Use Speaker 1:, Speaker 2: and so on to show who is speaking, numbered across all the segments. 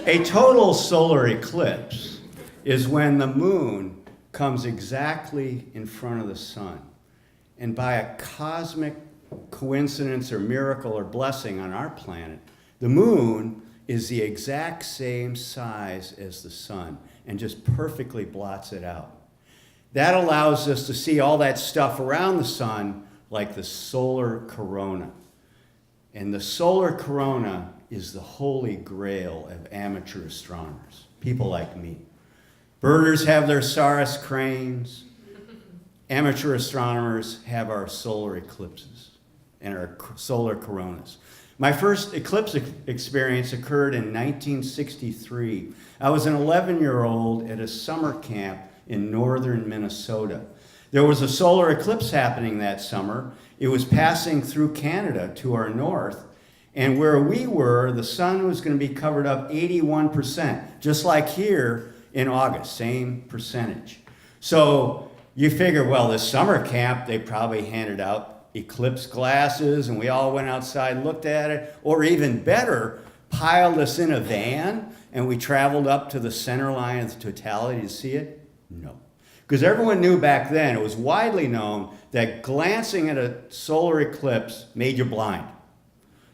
Speaker 1: A total solar eclipse is when the moon comes exactly in front of the sun. And by a cosmic coincidence or miracle or blessing on our planet, the moon is the exact same size as the sun and just perfectly blots it out. That allows us to see all that stuff around the sun like the solar corona. And the solar corona is the Holy Grail of amateur astronomers, people like me. Birders have their Saros cranes. Amateur astronomers have our solar eclipses and our solar coronas. My first eclipse experience occurred in 1963. I was an 11-year-old at a summer camp in northern Minnesota. There was a solar eclipse happening that summer. It was passing through Canada to our north, and where we were, the sun was going to be covered up 81%, just like here in August, same percentage. So you figure, well, this summer camp, they probably handed out eclipse glasses, and we all went outside and looked at it, or even better, piled us in a van, and we traveled up to the center line of the totality to see it? No. Because everyone knew back then, it was widely known that glancing at a solar eclipse made you blind.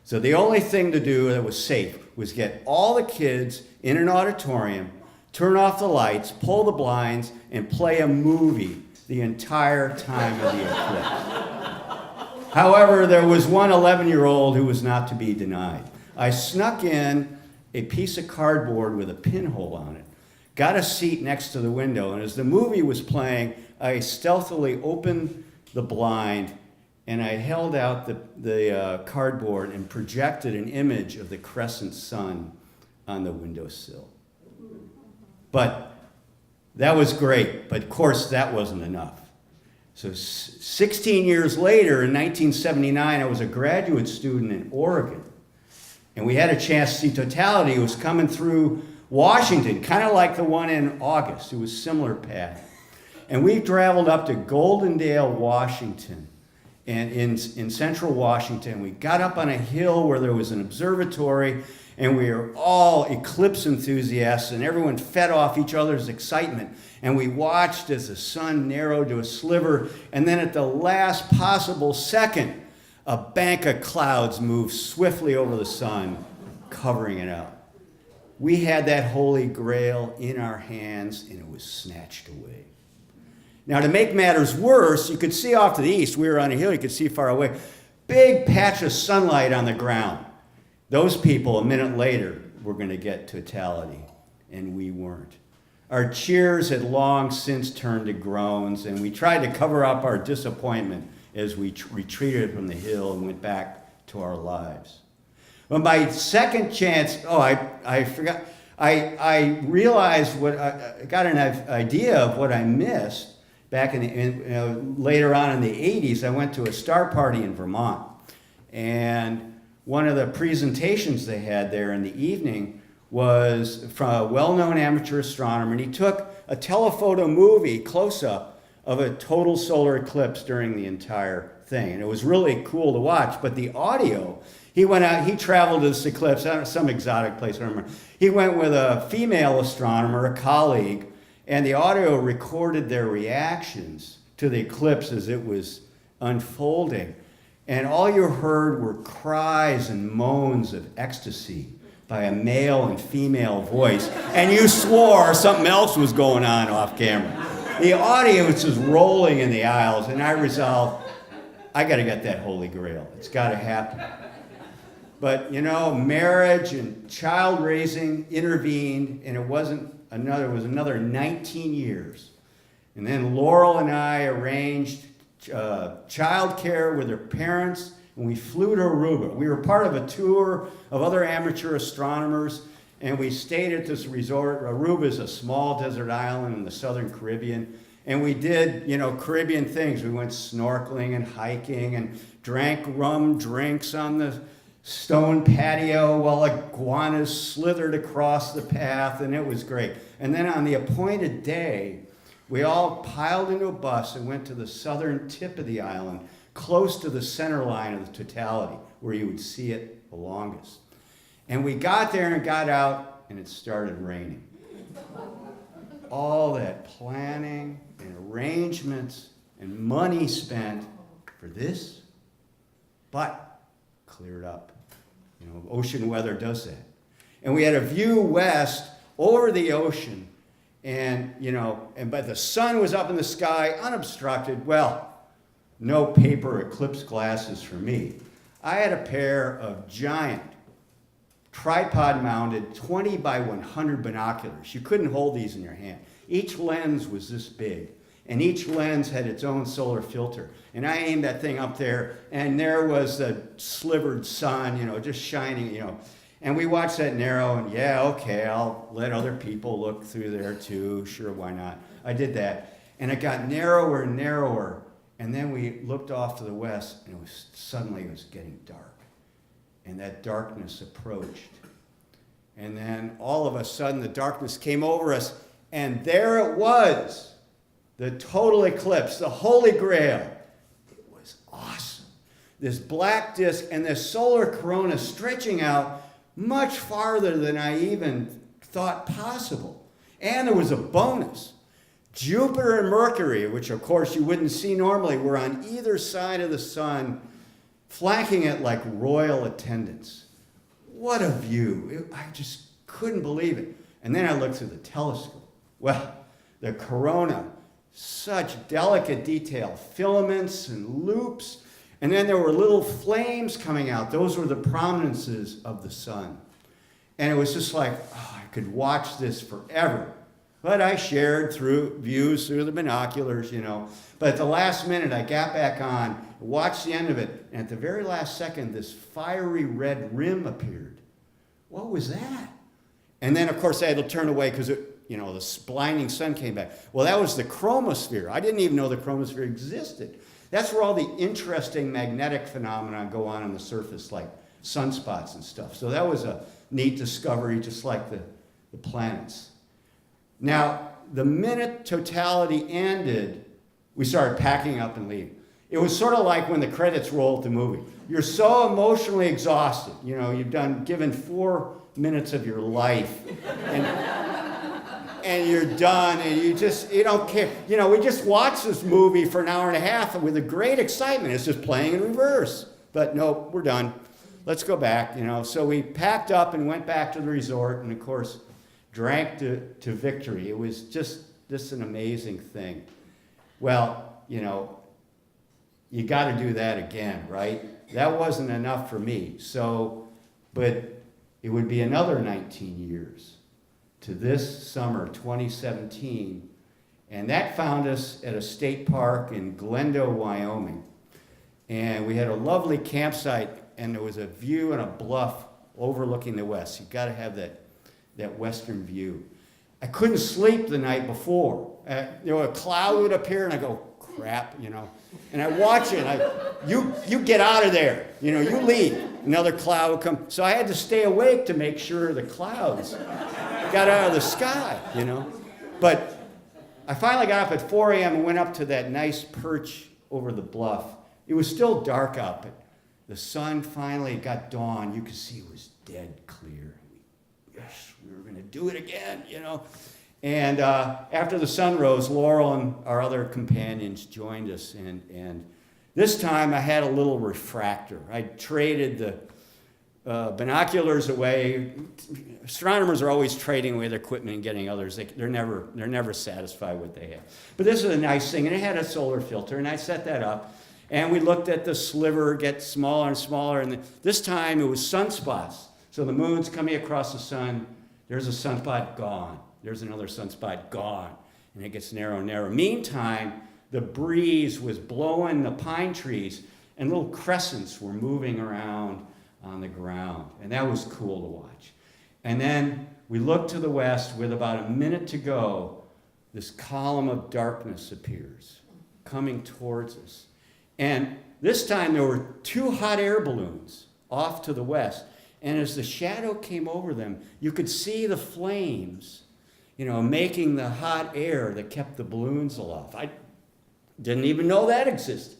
Speaker 1: So the only thing to do that was safe was get all the kids in an auditorium, turn off the lights, pull the blinds, and play a movie the entire time of the eclipse. However, there was one 11-year-old who was not to be denied. I snuck in a piece of cardboard with a pinhole on it, got a seat next to the window, and as the movie was playing, I stealthily opened the blind and I held out the cardboard and projected an image of the crescent sun on the windowsill. But that was great, but of course that wasn't enough. So 16 years later, in 1979, I was a graduate student in Oregon, and we had a chance to see totality. It was coming through Washington, kind of like the one in August. It was similar path. And we traveled up to Goldendale, Washington, and in central Washington. We got up on a hill where there was an observatory, and we were all eclipse enthusiasts, and everyone fed off each other's excitement. And we watched as the sun narrowed to a sliver, and then at the last possible second, a bank of clouds moved swiftly over the sun, covering it out. We had that Holy Grail in our hands, and it was snatched away. Now, to make matters worse, you could see off to the east. We were on a hill, you could see far away. Big patch of sunlight on the ground. Those people, a minute later, were going to get totality, and we weren't. Our cheers had long since turned to groans, and we tried to cover up our disappointment as we retreated from the hill and went back to our lives. But my second chance, I forgot. I realized I got an idea of what I missed back later on in the 80s. I went to a star party in Vermont, and one of the presentations they had there in the evening was from a well-known amateur astronomer, and he took a telephoto movie close-up of a total solar eclipse during the entire thing. And it was really cool to watch, but the audio, he went out, he traveled to this eclipse, some exotic place, I don't remember. He went with a female astronomer, a colleague, and the audio recorded their reactions to the eclipse as it was unfolding. And all you heard were cries and moans of ecstasy by a male and female voice, and you swore something else was going on off camera. The audience was rolling in the aisles, and I resolved, I got to get that Holy Grail. It's got to happen. But, marriage and child raising intervened, and it was another 19 years. And then Laurel and I arranged child care with her parents, and we flew to Aruba. We were part of a tour of other amateur astronomers, and we stayed at this resort. Aruba is a small desert island in the southern Caribbean, and we did, Caribbean things. We went snorkeling and hiking and drank rum drinks on the stone patio while iguanas slithered across the path, and it was great. And then on the appointed day, we all piled into a bus and went to the southern tip of the island, close to the center line of the totality, where you would see it the longest. And we got there and got out and it started raining. All that planning and arrangements and money spent for this, but cleared up. You know, ocean weather does that. And we had a view west over the ocean, and but the sun was up in the sky, unobstructed. Well, no paper Eclipse glasses for me. I had a pair of giant tripod-mounted 20 by 100 binoculars. You couldn't hold these in your hand. Each lens was this big, and each lens had its own solar filter. And I aimed that thing up there, and there was the slivered sun, just shining, And we watched that narrow, and yeah, okay, I'll let other people look through there too. Sure, why not? I did that. And it got narrower and narrower, and then we looked off to the west, and suddenly it was getting dark. And that darkness approached. And then all of a sudden the darkness came over us, and there it was, the total eclipse, the Holy Grail. It was awesome. This black disk and this solar corona stretching out much farther than I even thought possible. And there was a bonus. Jupiter and Mercury, which of course you wouldn't see normally, were on either side of the sun, flanking it like royal attendants. What a view. I just couldn't believe it. And then I looked through the telescope. Well, the corona, such delicate detail, filaments and loops. And then there were little flames coming out. Those were the prominences of the sun. And it was just like, I could watch this forever. But I shared views through the binoculars, But at the last minute, I got back on, watched the end of it, and at the very last second, this fiery red rim appeared. What was that? And then, of course, I had to turn away because, the blinding sun came back. Well, that was the chromosphere. I didn't even know the chromosphere existed. That's where all the interesting magnetic phenomena go on the surface, like sunspots and stuff. So that was a neat discovery, just like the planets. Now, the minute totality ended, we started packing up and leaving. It was sort of like when the credits roll at the movie. You're so emotionally exhausted. You've given 4 minutes of your life, and you're done, and you don't care. We just watched this movie for an hour and a half with a great excitement. It's just playing in reverse. But nope, we're done. Let's go back, So we packed up and went back to the resort, and of course, drank to victory. It was just an amazing thing. Well, you got to do that again, right? That wasn't enough for me. But it would be another 19 years to this summer, 2017. And that found us at a state park in Glendo, Wyoming. And we had a lovely campsite, and there was a view and a bluff overlooking the west. You got to have that western view. I couldn't sleep the night before. A cloud would appear, and I go, crap, And I watch it, and you get out of there, you leave. Another cloud would come. So I had to stay awake to make sure the clouds got out of the sky, But I finally got up at 4 a.m. and went up to that nice perch over the bluff. It was still dark out, but the sun finally got dawn. You could see it was dead clear. Yes, we were going to do it again, And after the sun rose, Laurel and our other companions joined us. And this time I had a little refractor. I traded the binoculars away. Astronomers are always trading away their equipment and getting others. They're never satisfied with what they have. But this is a nice thing, and it had a solar filter, and I set that up. And we looked at the sliver get smaller and smaller. And this time it was sunspots. So the moon's coming across the sun. There's a sunspot, gone. There's another sunspot, gone. And it gets narrow and narrow. Meantime, the breeze was blowing the pine trees, and little crescents were moving around on the ground. And that was cool to watch. And then we looked to the west with about a minute to go. This column of darkness appears, coming towards us. And this time there were 2 hot air balloons off to the west. And as the shadow came over them, you could see the flames, making the hot air that kept the balloons aloft. I didn't even know that existed.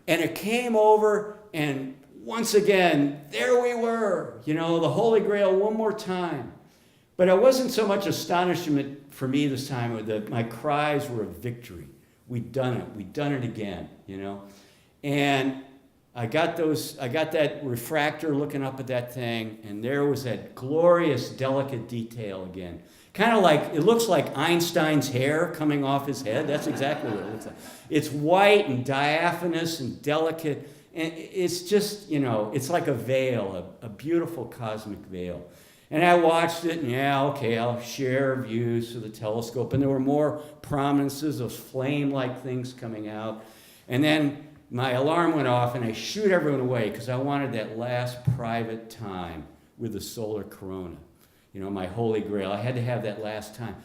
Speaker 1: And it came over, and once again, there we were, the Holy Grail one more time. But it wasn't so much astonishment for me this time. My cries were of victory. We'd done it. We'd done it again, you know. And I got that refractor looking up at that thing, and there was that glorious, delicate detail again. Kind of like, it looks like Einstein's hair coming off his head. That's exactly what it looks like. It's white and diaphanous and delicate, and it's just, you know, it's like a veil, a beautiful cosmic veil. And I watched it, and yeah, okay, I'll share views through the telescope, and there were more prominences, those flame-like things coming out. And then my alarm went off, and I shooed everyone away because I wanted that last private time with the solar corona. You know, my Holy Grail. I had to have that last time.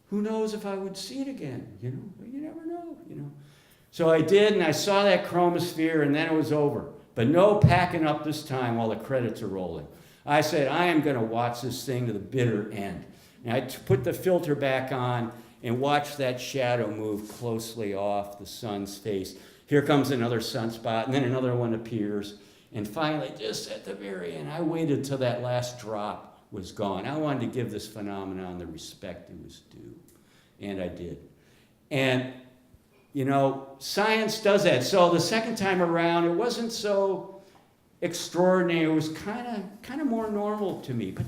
Speaker 1: Who knows if I would see it again, you know? But you never know, you know. So I did, and I saw that chromosphere, and then it was over. But no packing up this time while the credits are rolling. I said, I am going to watch this thing to the bitter end. And I put the filter back on and watched that shadow move closely off the sun's face. Here comes another sunspot, and then another one appears. And finally, just at the very end, I waited till that last drop was gone. I wanted to give this phenomenon the respect it was due. And I did. And, you know, science does that. So the second time around, it wasn't so extraordinary. It was kind of more normal to me. But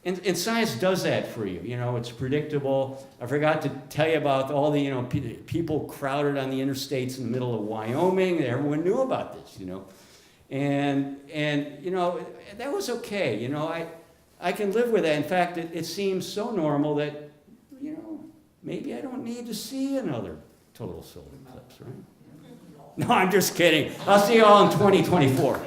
Speaker 1: and science does that for you. You know, it's predictable. I forgot to tell you about all the, you know, people crowded on the interstates in the middle of Wyoming. Everyone knew about this, you know. And you know, that was okay. You know, I can live with that. In fact, it seems so normal that, you know, maybe I don't need to see another total solar eclipse, right? No, I'm just kidding. I'll see you all in 2024.